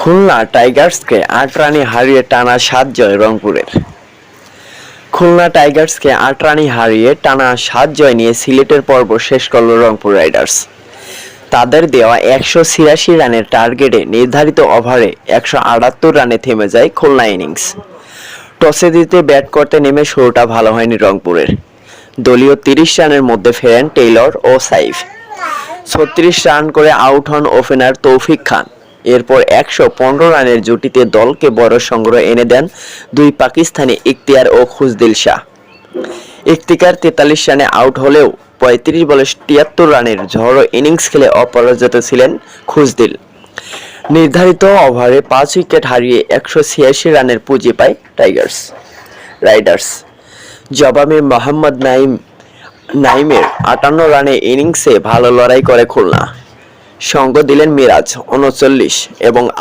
খুলনা টাইগার্সকে ৮ রানে হারিয়ে টানা ৭ জয় রংপুরের। খুলনা টাইগার্সকে ৮ রানে হারিয়ে টানা ৭ জয় নিয়ে সিলেটের পর্ব শেষ করল রংপুর রাইডার্স। তাদের দেওয়া ১৮৬ রানের টার্গেটে নির্ধারিত ওভারে ১৭৮ রানে থেমে যায় খুলনা ইনিংস। টসে জিতে ব্যাট করতে নেমে শুরুটা ভালো হয়নি রংপুরের। দলীয় ৩০ রানের মধ্যে ফেরেন টেইলর ও সাইফ। ৩৬ রান করে আউট হন ওপেনার তৌফিক খান। এরপর ১১৫ রানের জুটিতে দলকে বড় সংগ্রহ এনে দেন দুই পাকিস্তানি ইখতিয়ার ও খুশদিল শাহ। ইখতিয়ার ৪৩ রানে আউট হলেও ৩৫ বলে ৭৩ রানের ঝড়ো ইনিংস খেলে অপরাজিত ছিলেন খুশদিল। নির্ধারিত ওভারে ৫ উইকেট হারিয়ে ১৮৬ রানের পুঁজি পায় রাইডার্স। জবাবে মোহাম্মদ নাইমের ৫৮ রানের ইনিংসে ভালো লড়াই করে খুলনা। সঙ্গ দিলেন মিরাজ ৩৯ এবং